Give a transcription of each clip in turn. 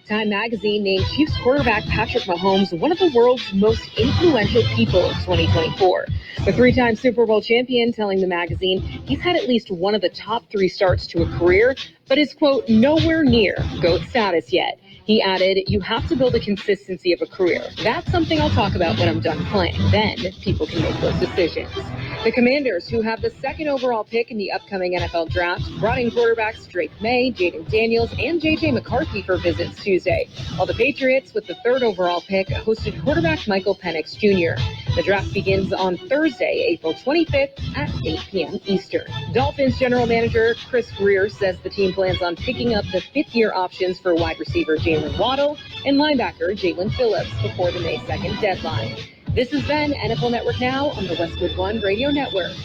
Time magazine named Chiefs quarterback Patrick Mahomes one of the world's most influential people of 2024. The three-time Super Bowl champion telling the magazine he's had at least one of the top 3 starts to a career, but is, quote, nowhere near GOAT status yet. He added, you have to build a consistency of a career. That's something I'll talk about when I'm done playing. Then people can make those decisions. The Commanders, who have the 2nd overall pick in the upcoming NFL draft, brought in quarterbacks Drake May, Jaden Daniels, and J.J. McCarthy for visits Tuesday, while the Patriots, with the 3rd overall pick, hosted quarterback Michael Penix Jr. The draft begins on Thursday, April 25th at 8 p.m. Eastern. Dolphins general manager Chris Greer says the team plans on picking up the 5th-year options for wide receiver Jalen Waddle and linebacker Jalen Phillips before the May 2nd deadline. This has been NFL Network Now on the Westwood One Radio Network.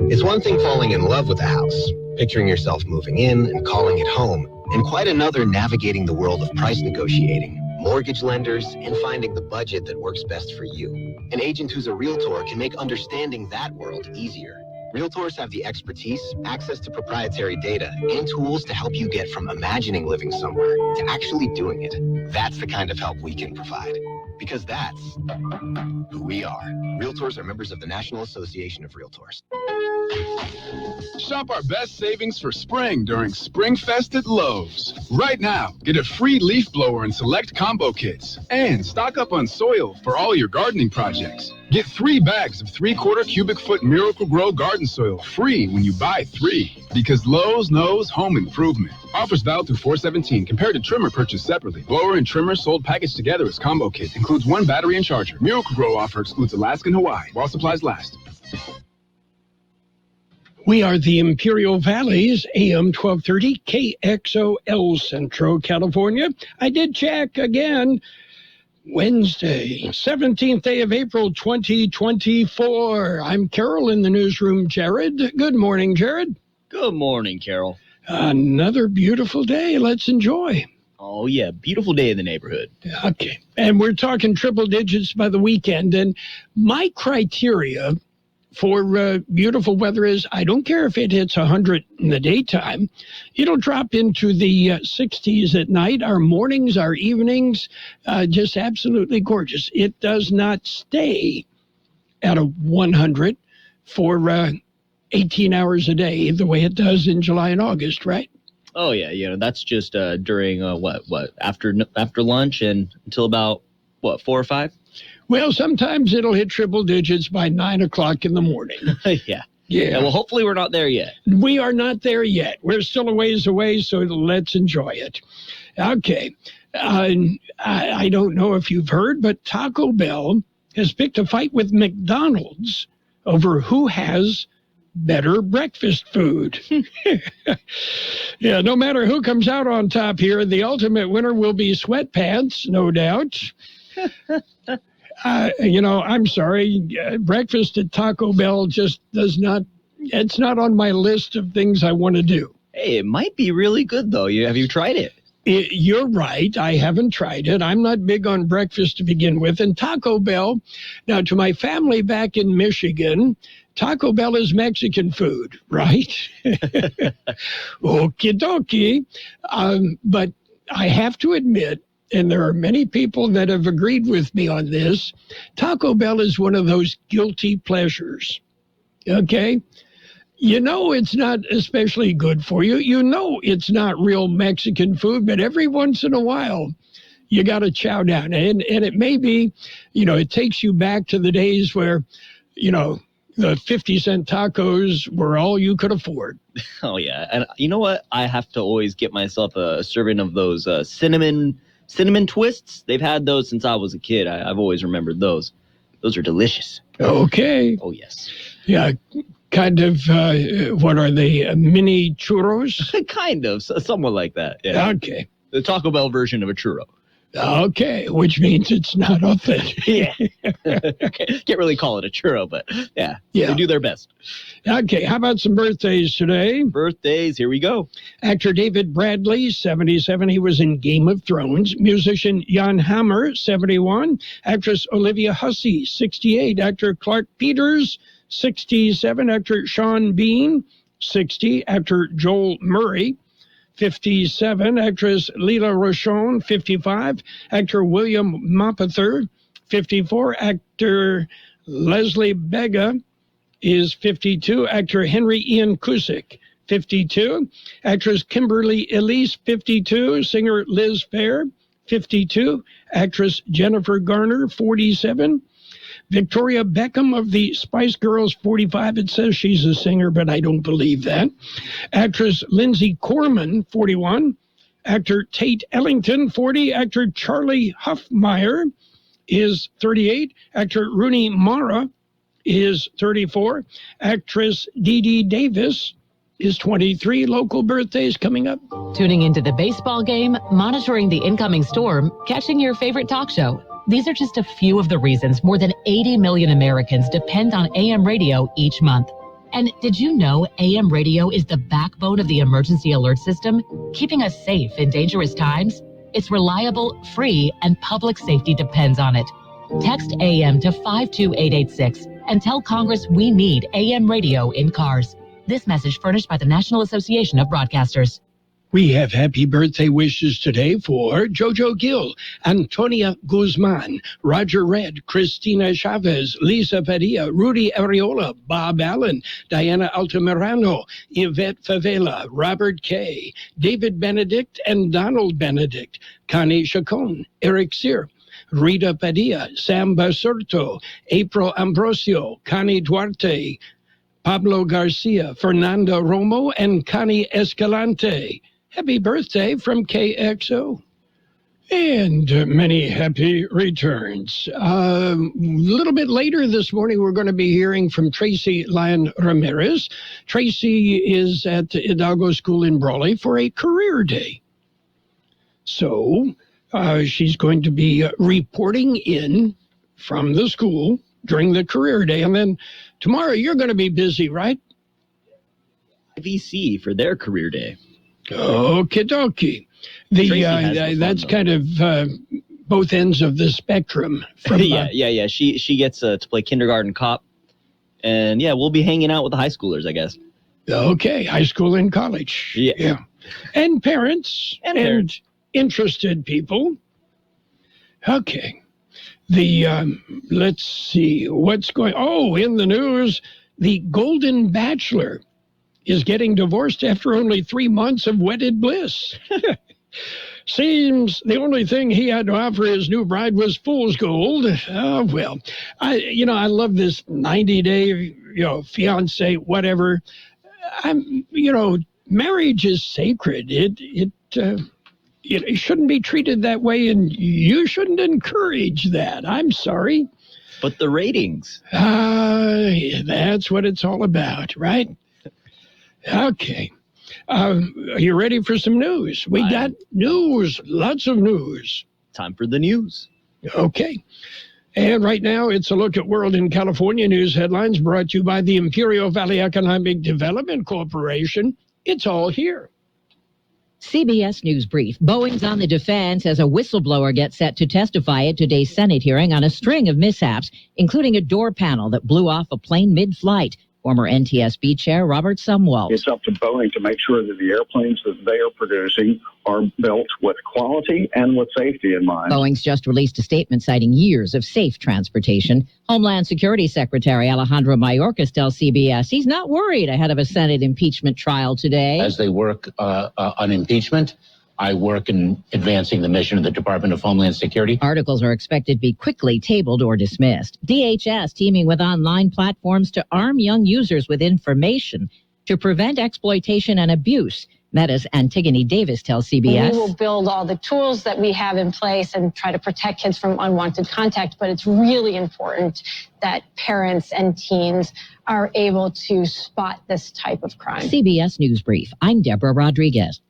It's one thing falling in love with a house, picturing yourself moving in and calling it home, and quite another navigating the world of price negotiating, mortgage lenders, and finding the budget that works best for you. An agent who's a realtor can make understanding that world easier. Realtors have the expertise, access to proprietary data, and tools to help you get from imagining living somewhere to actually doing it. That's the kind of help we can provide. Because that's who we are. Realtors are members of the National Association of Realtors. Shop our best savings for spring during Spring Fest at Lowe's. Right now, get a free leaf blower and select combo kits. And stock up on soil for all your gardening projects. Get 3 bags of 3/4 cubic foot Miracle Grow garden soil free when you buy 3. Because Lowe's knows home improvement. Offers valid through 4/17. Compared to trimmer purchased separately. Blower and trimmer sold packaged together as combo kit. Includes 1 battery and charger. Miracle Grow offer excludes Alaska and Hawaii while supplies last. We are the Imperial Valley's AM 1230 KXO El Centro, California. I did check again. Wednesday, 17th day of April, 2024. I'm Carroll in the newsroom. Jared. Good morning, Jared. Good morning, Carroll. Another beautiful day. Let's enjoy. Oh, yeah. Beautiful day in the neighborhood. Okay. And we're talking triple digits by the weekend. And my criteria for beautiful weather is I don't care if it hits 100 in the daytime. It'll drop into the 60s at night. Our mornings, our evenings, just absolutely gorgeous. It does not stay at a 100 for 18 hours a day the way it does in July and August, right? Oh, yeah. You know, that's just during after lunch and until about 4 or 5? Well, sometimes it'll hit triple digits by 9 o'clock in the morning. Yeah. Well, hopefully we're not there yet. We are not there yet. We're still a ways away, so let's enjoy it. Okay. I don't know if you've heard, but Taco Bell has picked a fight with McDonald's over who has better breakfast food. Yeah, no matter who comes out on top here, the ultimate winner will be sweatpants, no doubt. I'm sorry. Breakfast at Taco Bell just it's not on my list of things I want to do. Hey, it might be really good, though. Have you tried it? You're right. I haven't tried it. I'm not big on breakfast to begin with. And Taco Bell, now to my family back in Michigan, Taco Bell is Mexican food, right? Okie dokie. But I have to admit, and there are many people that have agreed with me on this, Taco Bell is one of those guilty pleasures, okay? You know it's not especially good for you. You know it's not real Mexican food, but every once in a while, you got to chow down. And it may be, it takes you back to the days where, the 50-cent tacos were all you could afford. Oh, yeah. And you know what? I have to always get myself a serving of those cinnamon twists. They've had those since I was a kid. I've always remembered those. Those are delicious. Okay. Oh, yes. Yeah, kind of, what are they, mini churros? Kind of, somewhat like that. Yeah. Okay. The Taco Bell version of a churro. Okay, which means it's not authentic. Yeah. Can't really call it a churro, but yeah, they do their best. Okay, how about some birthdays today? Birthdays, here we go. Actor David Bradley, 77. He was in Game of Thrones. Musician Jan Hammer, 71. Actress Olivia Hussey, 68. Actor Clark Peters, 67. Actor Sean Bean, 60. Actor Joel Murray, 57. Actress Leela Rochon, 55. Actor William Mapother, 54. Actor Leslie Bega is 52. Actor Henry Ian Cusick, 52. Actress Kimberly Elise, 52. Singer Liz Phair, 52. Actress Jennifer Garner, 47. Victoria Beckham of the Spice Girls, 45. It says she's a singer, but I don't believe that. Actress Lindsay Corman, 41. Actor Tate Ellington, 40. Actor Charlie Huffmeyer is 38. Actor Rooney Mara is 34. Actress Dee Dee Davis is 23. Local birthdays coming up. Tuning into the baseball game, monitoring the incoming storm, catching your favorite talk show. These are just a few of the reasons more than 80 million Americans depend on AM radio each month. And did you know AM radio is the backbone of the emergency alert system, keeping us safe in dangerous times? It's reliable, free, and public safety depends on it. Text AM to 52886 and tell Congress we need AM radio in cars. This message furnished by the National Association of Broadcasters. We have happy birthday wishes today for Jojo Gill, Antonia Guzman, Roger Red, Christina Chavez, Lisa Padilla, Rudy Areola, Bob Allen, Diana Altamirano, Yvette Favela, Robert Kay, David Benedict, and Donald Benedict, Connie Chacon, Eric Sear, Rita Padilla, Sam Basurto, April Ambrosio, Connie Duarte, Pablo Garcia, Fernanda Romo, and Connie Escalante. Happy birthday from KXO. And many happy returns. A little bit later this morning, we're going to be hearing from Tracy Lyon Ramirez. Tracy is at the Hidalgo School in Brawley for a career day. So she's going to be reporting in from the school during the career day. And then tomorrow, you're going to be busy, right? VC for their career day. Okie dokie. That's kind of both ends of the spectrum. From, yeah. She gets to play kindergarten cop. And yeah, we'll be hanging out with the high schoolers, I guess. Okay, high school and college. Yeah. And parents and interested people. Okay. Let's see what's going. Oh, in the news, the Golden Bachelor is getting divorced after only 3 months of wedded bliss. Seems the only thing he had to offer his new bride was fool's gold. Well, I love this 90-day, fiance, whatever. Marriage is sacred. It shouldn't be treated that way, and you shouldn't encourage that. I'm sorry. But the ratings. That's what it's all about, right? Okay. Are you ready for some news? We got news, lots of news. Time for the news. Okay. And right now, it's a look at World and California news headlines brought to you by the Imperial Valley Economic Development Corporation. It's all here. CBS News Brief. Boeing's on the defense as a whistleblower gets set to testify at today's Senate hearing on a string of mishaps, including a door panel that blew off a plane mid-flight. Former NTSB Chair Robert Sumwalt. It's up to Boeing to make sure that the airplanes that they are producing are built with quality and with safety in mind. Boeing's just released a statement citing years of safe transportation. Homeland Security Secretary Alejandro Mayorkas tells CBS he's not worried ahead of a Senate impeachment trial today. As they work on impeachment, I work in advancing the mission of the Department of Homeland Security. Articles are expected to be quickly tabled or dismissed. DHS teaming with online platforms to arm young users with information to prevent exploitation and abuse. Meta's Antigone Davis tells CBS. We will build all the tools that we have in place and try to protect kids from unwanted contact, but it's really important that parents and teens are able to spot this type of crime. CBS News Brief. I'm Deborah Rodriguez.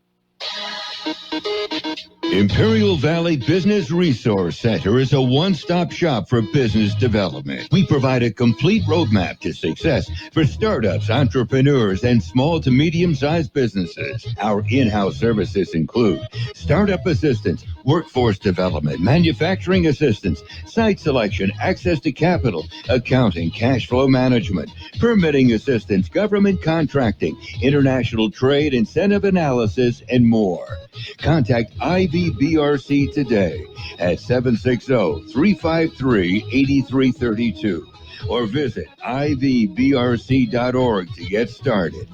Imperial Valley Business Resource Center is a one-stop shop for business development. We provide a complete roadmap to success for startups, entrepreneurs, and small to medium-sized businesses. Our in-house services include startup assistance, workforce development, manufacturing assistance, site selection, access to capital, accounting, cash flow management, permitting assistance, government contracting, international trade, incentive analysis, and more. Contact IVBRC today at 760-353-8332 or visit ivbrc.org to get started.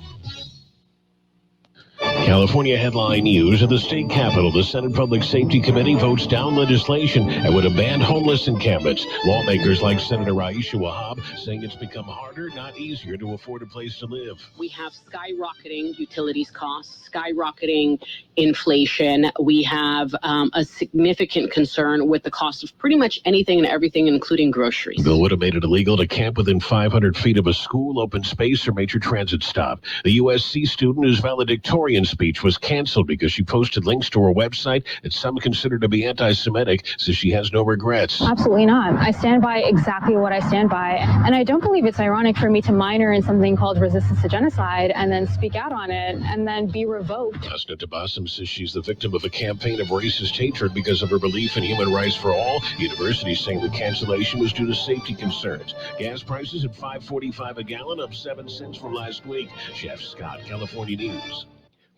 California headline news: at the state capitol, the Senate Public Safety Committee votes down legislation that would have banned homeless encampments. Lawmakers like Senator Aisha Wahab saying it's become harder, not easier, to afford a place to live. We have skyrocketing utilities costs, skyrocketing inflation. We have a significant concern with the cost of pretty much anything and everything, including groceries. The bill would have made it illegal to camp within 500 feet of a school, open space, or major transit stop. The USC student whose valedictorian speech was canceled because she posted links to her website that some consider to be anti-Semitic, says she has no regrets. Absolutely not. I stand by exactly what I stand by, and I don't believe it's ironic for me to minor in something called resistance to genocide and then speak out on it and then be revoked. Hasna Tabassum says she's the victim of a campaign of racist hatred because of her belief in human rights for all. Universities saying the cancellation was due to safety concerns. Gas prices at $5.45 a gallon, up 7 cents from last week. Jeff Scott, California News.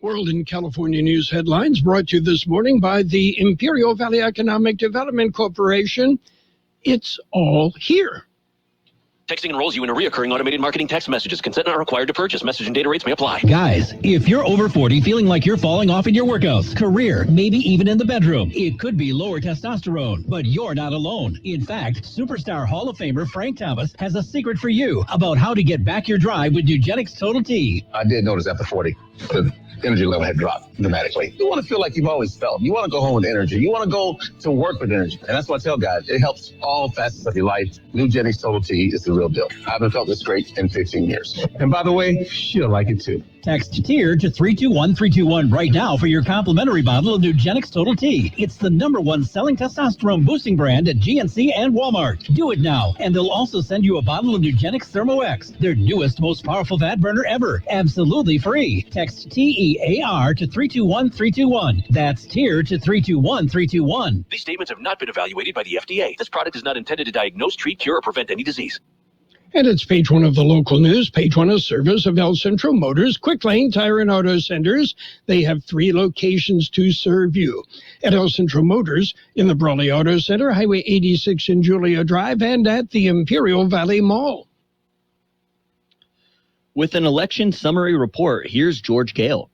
World and California News headlines brought to you this morning by the Imperial Valley Economic Development Corporation. It's all here. Texting enrolls you in a reoccurring automated marketing text messages. Consent not required to purchase. Message and data rates may apply. Guys, if you're over 40 feeling like you're falling off in your workouts, career, maybe even in the bedroom, it could be lower testosterone, but you're not alone. In fact, Superstar Hall of Famer Frank Thomas has a secret for you about how to get back your drive with Nugenix Total T. I did notice after 40, the energy level had dropped dramatically. You want to feel like you've always felt. You want to go home with energy. You want to go to work with energy. And that's what I tell guys. It helps all facets of your life. Nugenix Total T is the real deal. I haven't felt this great in 15 years. And by the way, she'll like it too. Text TIER to 321-321 right now for your complimentary bottle of Nugenix Total T. It's the #1 selling testosterone boosting brand at GNC and Walmart. Do it now, and they'll also send you a bottle of Nugenix Thermo X, their newest, most powerful fat burner ever. Absolutely free. Text TEAR to 321-321. That's TIER to 321-321. These statements have not been evaluated by the FDA. This product is not intended to diagnose, treat, cure, or prevent any disease. And it's page one of the local news, page one of service of El Centro Motors, Quick Lane Tire and Auto Centers. They have 3 locations to serve you. At El Centro Motors, in the Brawley Auto Center, Highway 86 in Julia Drive, and at the Imperial Valley Mall. With an election summary report, here's George Gale.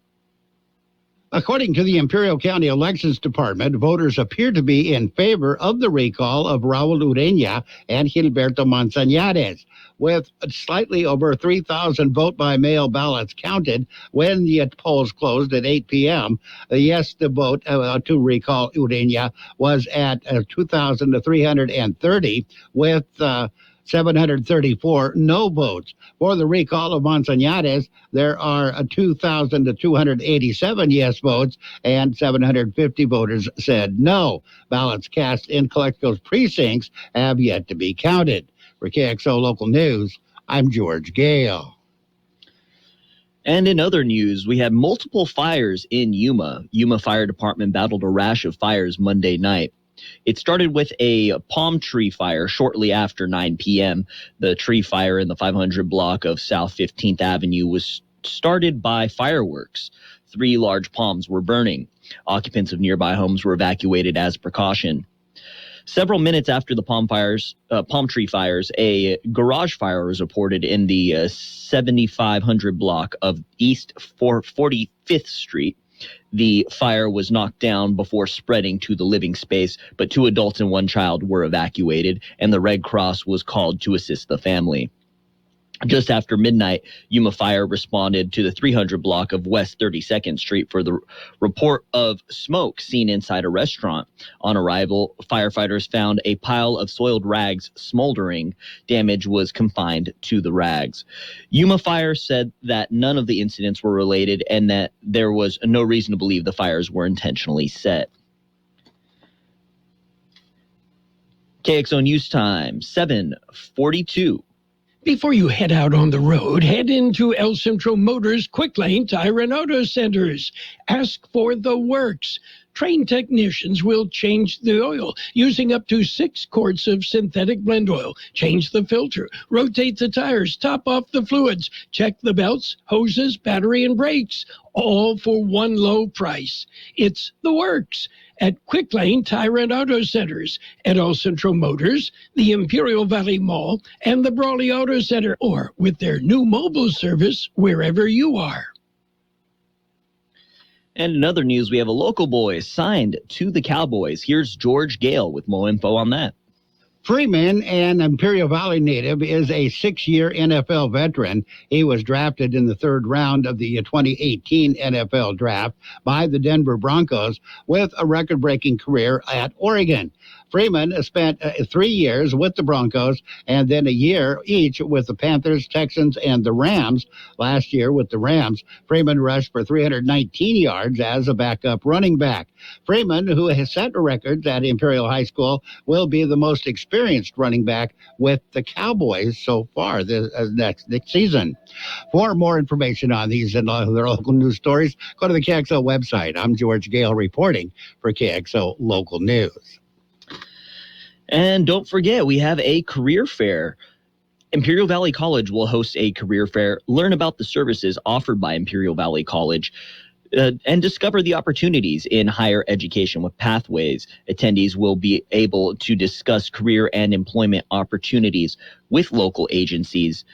According to the Imperial County Elections Department, voters appear to be in favor of the recall of Raul Ureña and Gilberto Manzanares, with slightly over 3,000 vote-by-mail ballots counted when the polls closed at 8 p.m. Yes, the vote to recall Ureña was at 2,330, with 734 no votes. For the recall of Manzanares, there are 2,287 yes votes and 750 voters said no. Ballots cast in Colecto's precincts have yet to be counted. For KXO Local News, I'm George Gale. And in other news, we had multiple fires in Yuma. Yuma Fire Department battled a rash of fires Monday night. It started with a palm tree fire shortly after 9 p.m. The tree fire in the 500 block of South 15th Avenue was started by fireworks. 3 large palms were burning. Occupants of nearby homes were evacuated as precaution. Several minutes after the palm tree fires, a garage fire was reported in the 7500 block of East 45th Street. The fire was knocked down before spreading to the living space, but 2 adults and 1 child were evacuated, and the Red Cross was called to assist the family. Just after midnight, Yuma Fire responded to the 300 block of West 32nd Street for the report of smoke seen inside a restaurant. On arrival, firefighters found a pile of soiled rags smoldering. Damage was confined to the rags. Yuma Fire said that none of the incidents were related and that there was no reason to believe the fires were intentionally set. KXO News Time, 7:42. Before you head out on the road, head into El Centro Motors Quick Lane Tire and Auto Centers. Ask for the works. trained technicians will change the oil using up to 6 quarts of synthetic blend oil. Change the filter, rotate the tires, top off the fluids, check the belts, hoses, battery, and brakes, all for one low price. It's the works at Quick Lane Tire and Auto Centers, at El Centro Motors, the Imperial Valley Mall, and the Brawley Auto Center, or with their new mobile service wherever you are. And in other news, we have a local boy signed to the Cowboys. Here's George Gale with more info on that. Freeman, an Imperial Valley native, is a 6-year NFL veteran. He was drafted in the 3rd round of the 2018 NFL draft by the Denver Broncos with a record-breaking career at Oregon. Freeman spent 3 years with the Broncos and then a year each with the Panthers, Texans, and the Rams. Last year with the Rams, Freeman rushed for 319 yards as a backup running back. Freeman, who has set records at Imperial High School, will be the most experienced running back with the Cowboys so far this next season. For more information on these and other local news stories, go to the KXO website. I'm George Gale reporting for KXO Local News. And don't forget, we have a career fair. Imperial Valley College will host a career fair. Learn about the services offered by Imperial Valley College and discover the opportunities in higher education with Pathways. Attendees will be able to discuss career and employment opportunities with local agencies.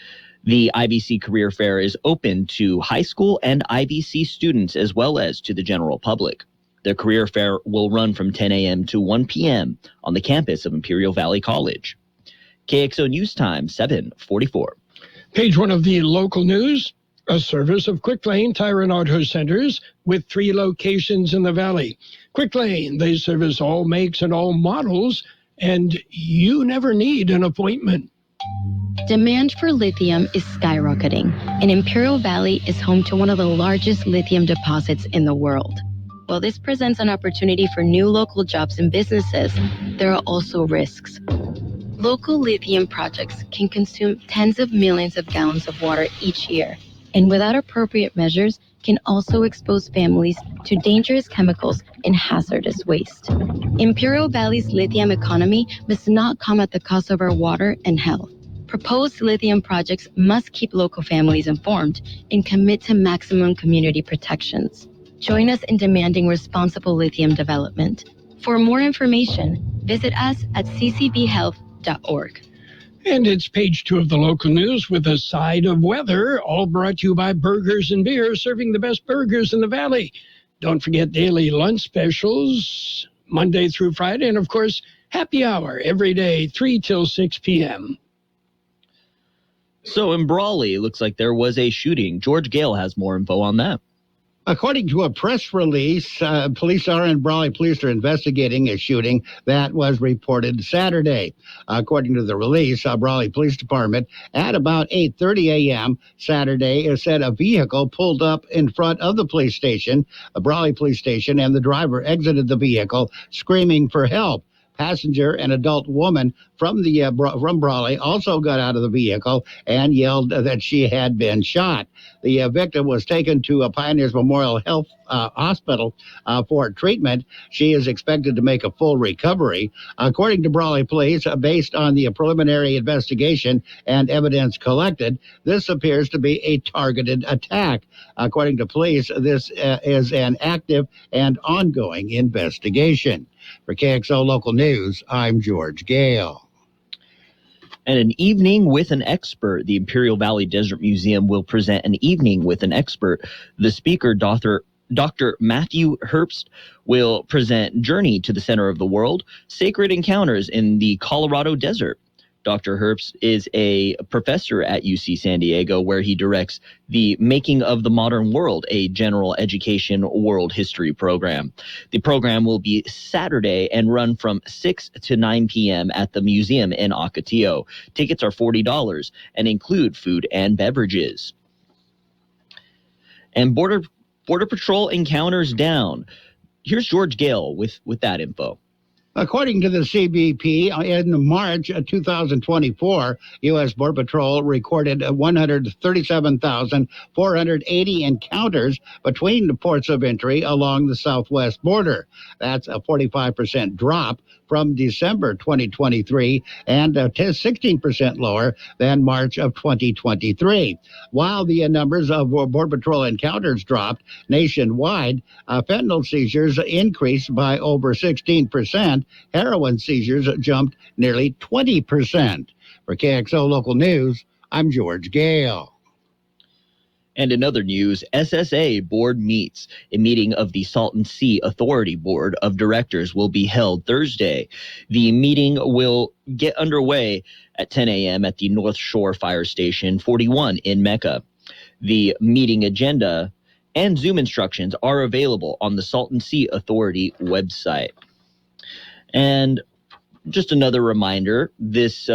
The IVC Career Fair is open to high school and IVC students as well as to the general public. The career fair will run from 10 a.m. to 1 p.m. on the campus of Imperial Valley College. KXO News Time, 7:44. Page 1 of the local news, a service of Quick Lane Tire and Auto Centers with 3 locations in the valley. Quick Lane, they service all makes and all models, and you never need an appointment. Demand for lithium is skyrocketing, and Imperial Valley is home to one of the largest lithium deposits in the world. While this presents an opportunity for new local jobs and businesses, there are also risks. Local lithium projects can consume tens of millions of gallons of water each year, and without appropriate measures, can also expose families to dangerous chemicals and hazardous waste. Imperial Valley's lithium economy must not come at the cost of our water and health. Proposed lithium projects must keep local families informed and commit to maximum community protections. Join us in demanding responsible lithium development. For more information, visit us at ccbhealth.org. And it's page 2 of the local news with a side of weather, all brought to you by Burgers and Beer, serving the best burgers in the valley. Don't forget daily lunch specials, Monday through Friday, and of course, happy hour every day, 3 till 6 p.m. So in Brawley, it looks like there was a shooting. George Gale has more info on that. According to a press release, police are in Brawley Police are investigating a shooting that was reported Saturday. According to the release, Brawley Police Department at about 8:30 a.m. Saturday said a vehicle pulled up in front of the police station, a Brawley Police Station, and the driver exited the vehicle screaming for help. Passenger, an adult woman from Brawley, also got out of the vehicle and yelled that she had been shot. The victim was taken to Pioneers Memorial Health Hospital for treatment. She is expected to make a full recovery. According to Brawley Police, based on the preliminary investigation and evidence collected, this appears to be a targeted attack. According to police, this is an active and ongoing investigation. For KXO Local News, I'm George Gale. And an evening with an expert. The Imperial Valley Desert Museum will present an evening with an expert. The speaker, Dr. Matthew Herbst, will present Journey to the Center of the World, Sacred Encounters in the Colorado Desert. Dr. Herbst is a professor at UC San Diego, where he directs the Making of the Modern World, a general education world history program. The program will be Saturday and run from 6 to 9 p.m. at the museum in Ocotillo. Tickets are $40 and include food and beverages. And Border Patrol encounters down. Here's George Gale with that info. According to the CBP, in March 2024, U.S. Border Patrol recorded 137,480 encounters between the ports of entry along the southwest border. That's a 45% drop from December 2023 and 16% lower than March of 2023. While the numbers of Border Patrol encounters dropped nationwide, fentanyl seizures increased by over 16%. Heroin seizures jumped nearly 20%. For KXO Local News, I'm George Gale. And in other news, SSA board meets. A meeting of the Salton Sea Authority Board of Directors will be held Thursday. The meeting will get underway at 10 a.m. at the North Shore Fire Station 41 in Mecca. The meeting agenda and Zoom instructions are available on the Salton Sea Authority website. And just another reminder, this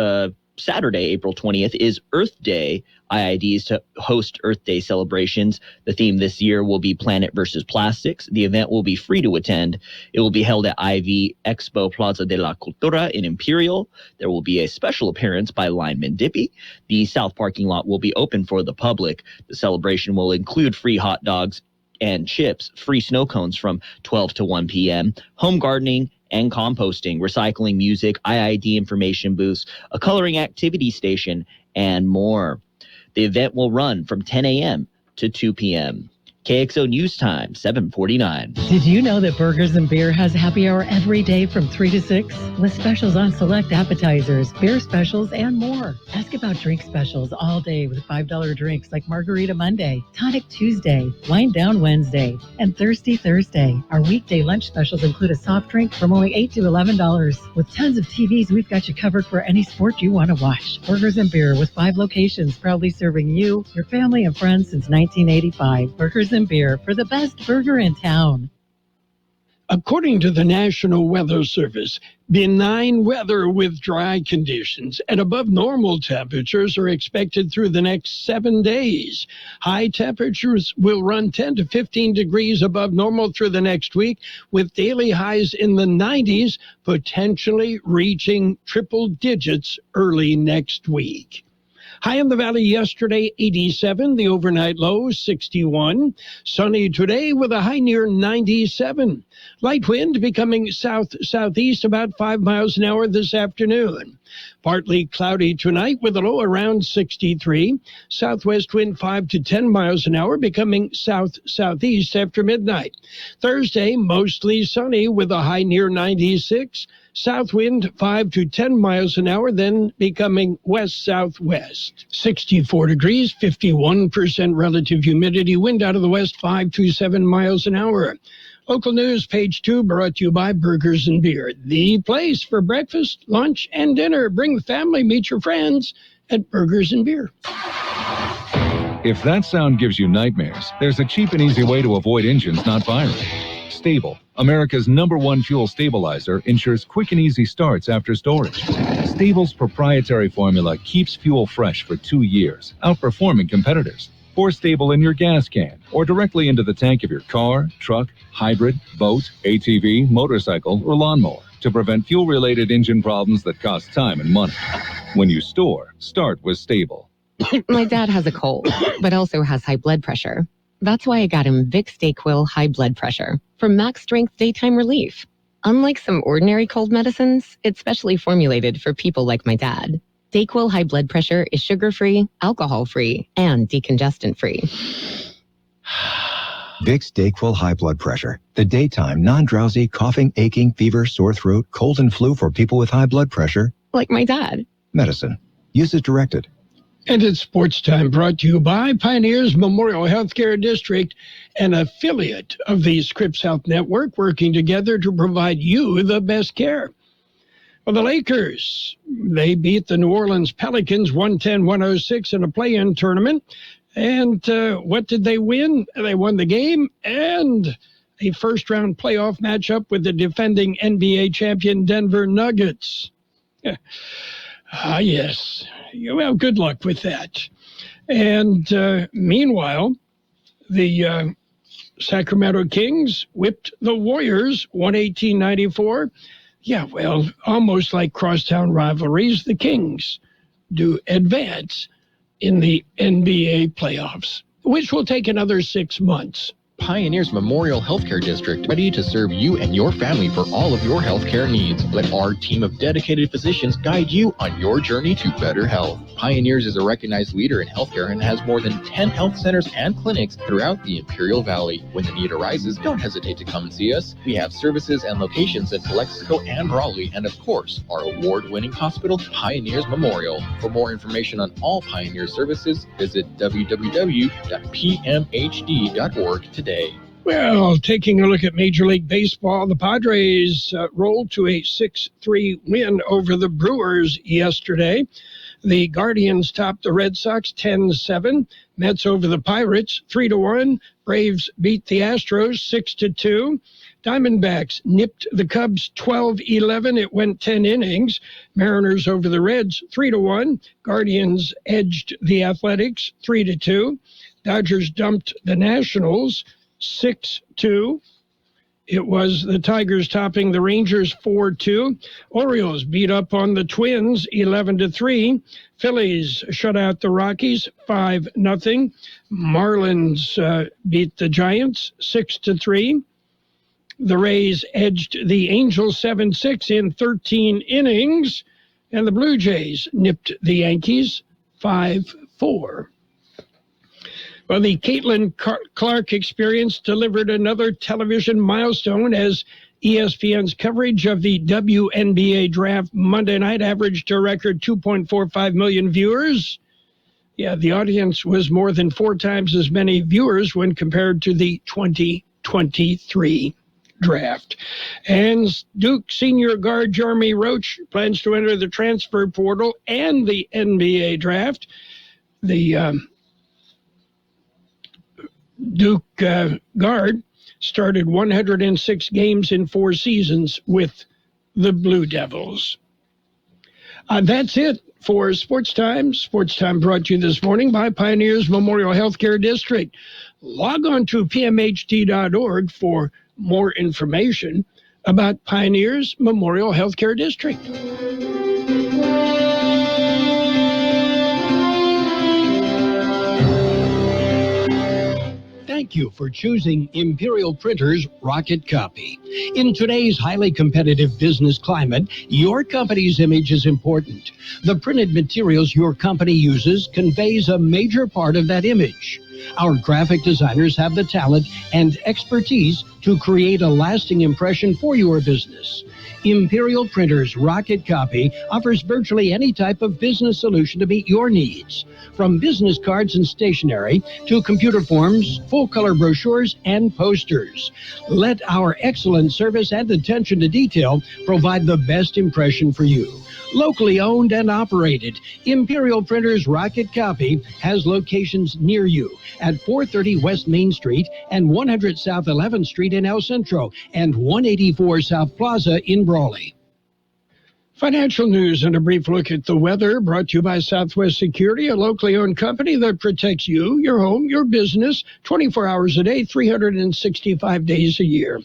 Saturday, April 20th, is Earth Day. IIDs to host Earth Day celebrations. The theme this year will be Planet versus Plastics. The event will be free to attend. It will be held at IV Expo Plaza de la Cultura in Imperial. There will be a special appearance by Lineman Dippy. The south parking lot will be open for the public. The celebration will include free hot dogs and chips, free snow cones from 12 to 1 p.m., home gardening and composting, recycling, music, IID information booths, a coloring activity station, and more. The event will run from 10 a.m. to 2 p.m. KXO News Time, 7:49. Did you know that Burgers and Beer has happy hour every day from 3 to 6? With specials on select appetizers, beer specials, and more. Ask about drink specials all day with $5 drinks like Margarita Monday, Tonic Tuesday, Wind Down Wednesday, and Thirsty Thursday. Our weekday lunch specials include a soft drink from only $8 to $11. With tons of TVs, we've got you covered for any sport you want to watch. Burgers and Beer with 5 locations, proudly serving you, your family, and friends since 1985. Burgers and Beer for the best burger in town. According to the National Weather Service, benign weather with dry conditions and above normal temperatures are expected through the next 7 days. High temperatures will run 10 to 15 degrees above normal through the next week, with daily highs in the 90s, potentially reaching triple digits early next week. High in the valley yesterday, 87. The overnight low, 61. Sunny today with a high near 97. Light wind becoming south-southeast about 5 miles an hour this afternoon. Partly cloudy tonight with a low around 63. Southwest wind 5 to 10 miles an hour becoming south-southeast after midnight. Thursday, mostly sunny with a high near 96. South wind 5 to 10 miles an hour, then becoming west-southwest. 64 degrees, 51% relative humidity, wind out of the west 5 to 7 miles an hour. Local news, page 2, brought to you by Burgers and Beer, the place for breakfast, lunch, and dinner. Bring the family, meet your friends at Burgers and Beer. If that sound gives you nightmares, there's a cheap and easy way to avoid engines not firing. Stable, America's #1 fuel stabilizer, ensures quick and easy starts after storage. Stable's proprietary formula keeps fuel fresh for 2 years, outperforming competitors. Pour Stable in your gas can or directly into the tank of your car, truck, hybrid, boat, ATV, motorcycle, or lawnmower to prevent fuel-related engine problems that cost time and money. When you store, start with Stable. My dad has a cold, but also has high blood pressure. That's why I got him Vicks DayQuil High Blood Pressure for max strength daytime relief. Unlike some ordinary cold medicines, it's specially formulated for people like my dad. DayQuil High Blood Pressure is sugar-free, alcohol-free, and decongestant-free. Vicks DayQuil High Blood Pressure. The daytime, non-drowsy, coughing, aching, fever, sore throat, cold and flu for people with high blood pressure. Like my dad. Medicine. Use as directed. And it's Sports Time, brought to you by Pioneers Memorial Healthcare District, an affiliate of the Scripps Health Network, working together to provide you the best care. Well, the Lakers, they beat the New Orleans Pelicans 110-106 in a play-in tournament. And what did they win? They won the game and a first-round playoff matchup with the defending NBA champion Denver Nuggets. Yes. Well, good luck with that. And meanwhile, the Sacramento Kings whipped the Warriors 118-94. Yeah, well, almost like crosstown rivalries, the Kings do advance in the NBA playoffs, which will take another 6 months. Pioneers Memorial Healthcare District, ready to serve you and your family for all of your healthcare needs. Let our team of dedicated physicians guide you on your journey to better health. Pioneers is a recognized leader in healthcare and has more than 10 health centers and clinics throughout the Imperial Valley. When the need arises, don't hesitate to come and see us. We have services and locations in Calexico and Raleigh, and of course, our award-winning hospital, Pioneers Memorial. For more information on all Pioneer services, visit www.pmhd.org today. Well, taking a look at Major League Baseball, the Padres rolled to a 6-3 win over the Brewers yesterday. The Guardians topped the Red Sox 10-7. Mets over the Pirates 3-1. Braves beat the Astros 6-2. Diamondbacks nipped the Cubs 12-11. It went 10 innings. Mariners over the Reds 3-1. Guardians edged the Athletics 3-2. Dodgers dumped the Nationals 6-2. It was the Tigers topping the Rangers 4-2. Orioles beat up on the Twins 11-3. Phillies shut out the Rockies 5-0. Marlins beat the Giants 6-3. The Rays edged the Angels 7-6 in 13 innings. And the Blue Jays nipped the Yankees 5-4. Well, the Caitlin Clark Experience delivered another television milestone as ESPN's coverage of the WNBA draft Monday night averaged a record 2.45 million viewers. Yeah, the audience was more than 4 times as many viewers when compared to the 2023 draft. And Duke senior guard Jeremy Roach plans to enter the transfer portal and the NBA draft. The Duke guard started 106 games in 4 seasons with the Blue Devils. That's it for Sports Time. Sports Time brought to you this morning by Pioneers Memorial Healthcare District. Log on to pmht.org for more information about Pioneers Memorial Healthcare District. Thank you for choosing Imperial Printers Rocket Copy. In today's highly competitive business climate, your company's image is important. The printed materials your company uses conveys a major part of that image. Our graphic designers have the talent and expertise to create a lasting impression for your business. Imperial Printers Rocket Copy offers virtually any type of business solution to meet your needs, from business cards and stationery to computer forms, full-color brochures, and posters. Let our excellent service and attention to detail provide the best impression for you. Locally owned and operated, Imperial Printers Rocket Copy has locations near you at 430 West Main Street and 100 South 11th Street in El Centro and 184 South Plaza in Brawley. Financial news and a brief look at the weather brought to you by Southwest Security, a locally owned company that protects you, your home, your business, 24 hours a day, 365 days a year.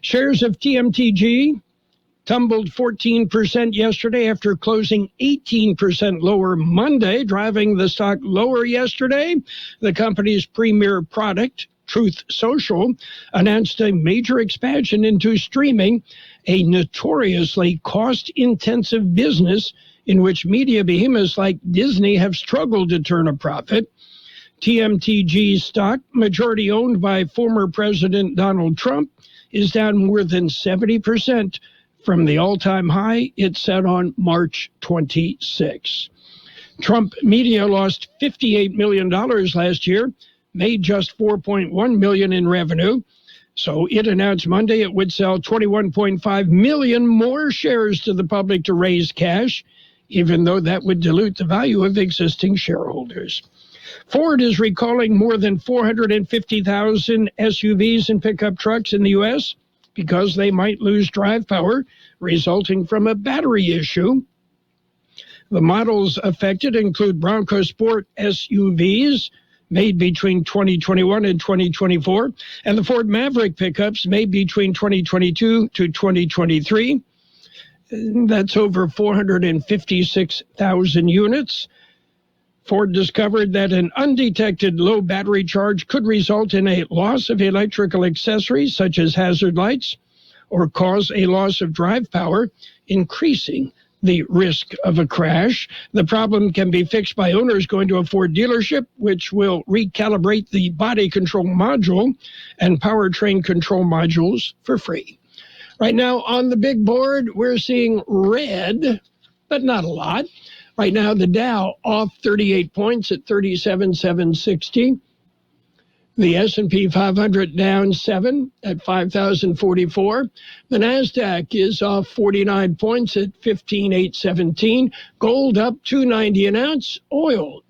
Shares of TMTG tumbled 14% yesterday after closing 18% lower Monday, driving the stock lower yesterday. The company's premier product, Truth Social, announced a major expansion into streaming, a notoriously cost-intensive business in which media behemoths like Disney have struggled to turn a profit. TMTG's stock, majority owned by former President Donald Trump, is down more than 70% from the all-time high it set on March 26. Trump Media lost $58 million last year, made just $4.1 million in revenue. So it announced Monday it would sell 21.5 million more shares to the public to raise cash, even though that would dilute the value of existing shareholders. Ford is recalling more than 450,000 SUVs and pickup trucks in the U.S. because they might lose drive power resulting from a battery issue. The models affected include Bronco Sport SUVs made between 2021 and 2024, and the Ford Maverick pickups made between 2022 to 2023. That's over 456,000 units. Ford discovered that an undetected low battery charge could result in a loss of electrical accessories such as hazard lights or cause a loss of drive power, increasing the risk of a crash. The problem can be fixed by owners going to a Ford dealership, which will recalibrate the body control module and powertrain control modules for free. Right now on the big board, we're seeing red, but not a lot. Right now, the Dow off 38 points at 37,760. The S&P 500 down 7 at 5,044. The NASDAQ is off 49 points at 15,817. Gold up $2.90 an ounce. Oil's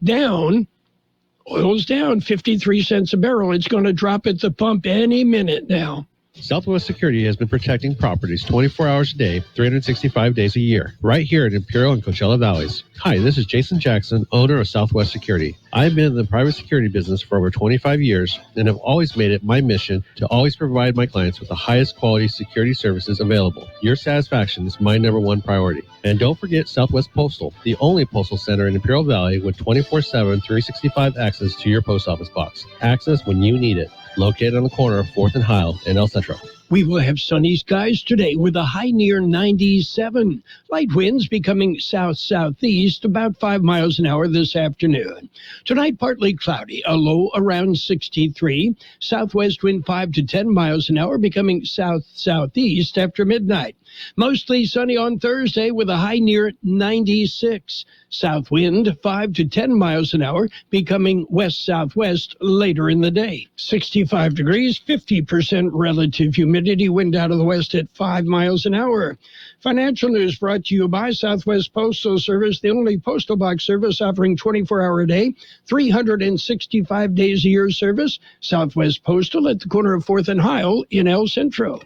down 53 cents a barrel. It's going to drop at the pump any minute now. Southwest Security has been protecting properties 24 hours a day, 365 days a year, right here in Imperial and Coachella Valleys. Hi, this is Jason Jackson, owner of Southwest Security. I've been in the private security business for over 25 years and have always made it my mission to always provide my clients with the highest quality security services available. Your satisfaction is my number one priority. And don't forget Southwest Postal, the only postal center in Imperial Valley with 24/7, 365 access to your post office box. Access when you need it. Located on the corner of 4th and Heil in El Centro. We will have sunny skies today with a high near 97. Light winds becoming south-southeast about 5 miles an hour this afternoon. Tonight, partly cloudy, a low around 63. Southwest wind 5 to 10 miles an hour becoming south-southeast after midnight. Mostly sunny on Thursday with a high near 96. South wind 5 to 10 miles an hour becoming west-southwest later in the day. 65 degrees, 50% relative humidity, wind out of the west at 5 miles an hour. Financial news brought to you by Southwest Postal Service, the only postal box service offering 24-hour a day, 365 days a year service. Southwest Postal at the corner of 4th and Heil in El Centro.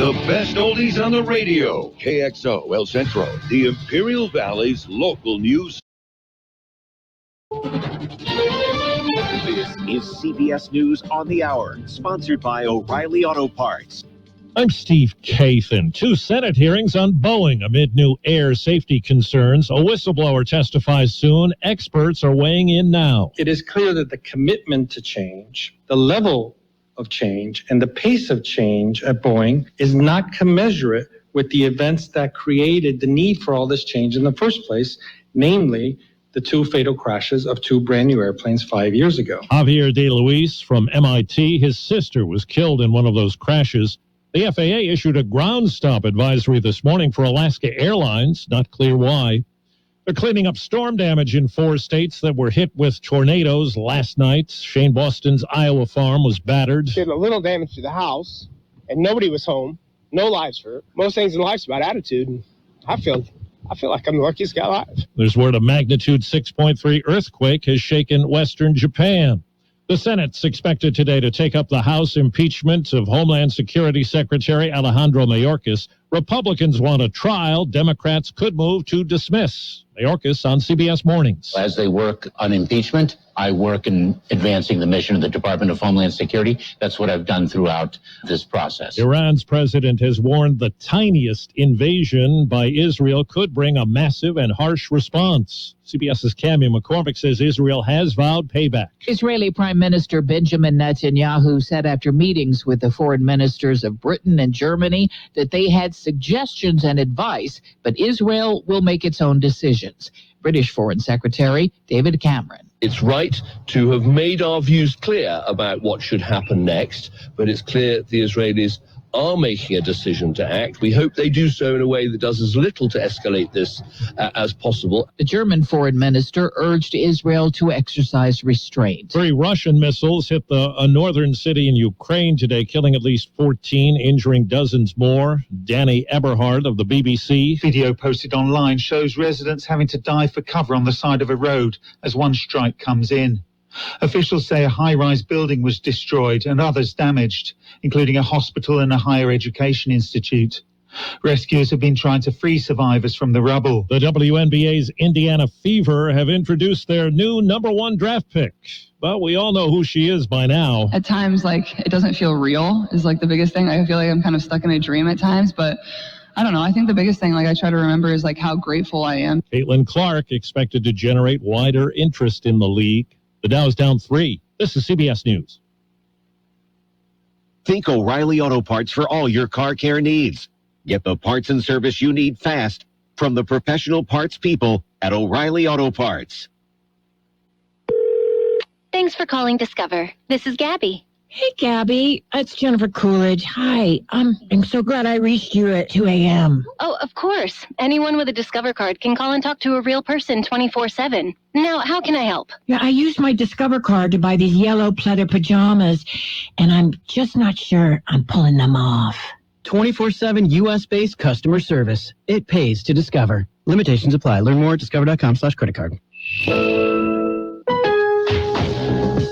The best oldies on the radio. KXO El Centro, the Imperial Valley's local news. This is CBS News on the Hour, sponsored by O'Reilly Auto Parts. I'm Steve Kathan. 2 Senate hearings on Boeing amid new air safety concerns. A whistleblower testifies soon. Experts are weighing in now. It is clear that the commitment to change, the level of change, and the pace of change at Boeing is not commensurate with the events that created the need for all this change in the first place, namely the 2 fatal crashes of 2 brand new airplanes 5 years ago. Javier De Luis from MIT, his sister was killed in one of those crashes. The FAA issued a ground stop advisory this morning for Alaska Airlines, not clear why. They're cleaning up storm damage in 4 states that were hit with tornadoes last night. Shane Boston's Iowa farm was battered. Did a little damage to the house, and nobody was home. No lives hurt. Most things in life's about attitude, and I feel like I'm the luckiest guy alive. There's word a magnitude 6.3 earthquake has shaken western Japan. The Senate's expected today to take up the House impeachment of Homeland Security Secretary Alejandro Mayorkas. Republicans want a trial. Democrats could move to dismiss. Mayorkas on CBS Mornings. As they work on impeachment, I work in advancing the mission of the Department of Homeland Security. That's what I've done throughout this process. Iran's president has warned the tiniest invasion by Israel could bring a massive and harsh response. CBS's Cammy McCormick says Israel has vowed payback. Israeli Prime Minister Benjamin Netanyahu said after meetings with the foreign ministers of Britain and Germany that they had suggestions and advice, but Israel will make its own decisions. British Foreign Secretary David Cameron. It's right to have made our views clear about what should happen next, but it's clear the Israelis are making a decision to act. We hope they do so in a way that does as little to escalate this as possible. The German foreign minister urged Israel to exercise restraint. 3 Russian missiles hit a northern city in Ukraine today, killing at least 14, injuring dozens more. Danny Eberhard of the BBC. Video posted online shows residents having to dive for cover on the side of a road as one strike comes in. Officials say a high-rise building was destroyed and others damaged, including a hospital and a higher education institute. Rescuers have been trying to free survivors from the rubble. The WNBA's Indiana Fever have introduced their new number one draft pick. Well, we all know who she is by now. At times, it doesn't feel real is, the biggest thing. I feel like I'm kind of stuck in a dream at times, but I don't know. I think the biggest thing, I try to remember is, how grateful I am. Caitlin Clark expected to generate wider interest in the league. The Dow's down 3. This is CBS News. Think O'Reilly Auto Parts for all your car care needs. Get the parts and service you need fast from the professional parts people at O'Reilly Auto Parts. Thanks for calling Discover. This is Gabby. Hey, Gabby. It's Jennifer Coolidge. Hi. I'm so glad I reached you at 2 a.m. Oh, of course. Anyone with a Discover card can call and talk to a real person 24/7. Now, how can I help? Yeah, I used my Discover card to buy these yellow pleather pajamas, and I'm just not sure I'm pulling them off. 24/7 U.S.-based customer service. It pays to Discover. Limitations apply. Learn more at discover.com/credit card.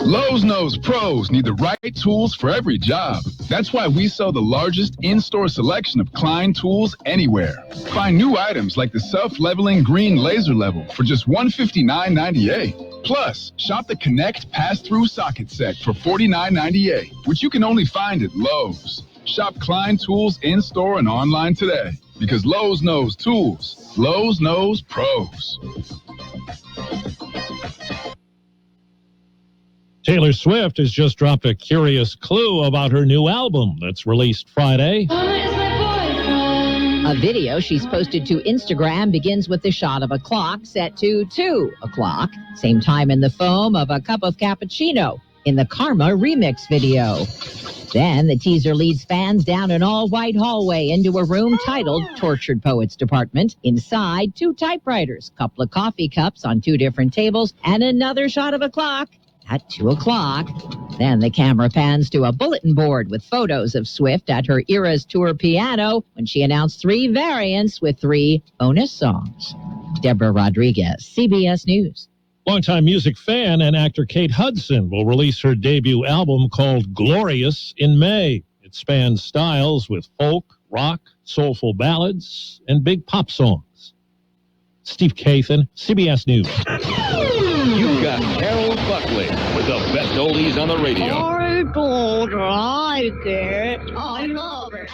Lowe's knows pros need the right tools for every job. That's why we sell the largest in-store selection of Klein tools anywhere. Find new items like the self-leveling green laser level for just $159.98. Plus, shop the Connect pass-through socket set for $49.98, which you can only find at Lowe's. Shop Klein tools in-store and online today, because Lowe's knows tools. Lowe's knows pros. Taylor Swift has just dropped a curious clue about her new album that's released Friday. A video she's posted to Instagram begins with the shot of a clock set to 2 o'clock, same time in the foam of a cup of cappuccino in the Karma remix video. Then the teaser leads fans down an all-white hallway into a room titled Tortured Poets Department. Inside, 2 typewriters, couple of coffee cups on 2 different tables, and another shot of a clock at 2 o'clock. Then the camera pans to a bulletin board with photos of Swift at her Eras Tour piano when she announced 3 variants with 3 bonus songs. Deborah Rodriguez, CBS News. Longtime music fan and actor Kate Hudson will release her debut album called Glorious in May. It spans styles with folk, rock, soulful ballads, and big pop songs. Steve Kathan, CBS News. You've got Carroll Buckley with the best oldies on the radio. I don't like it. I love it.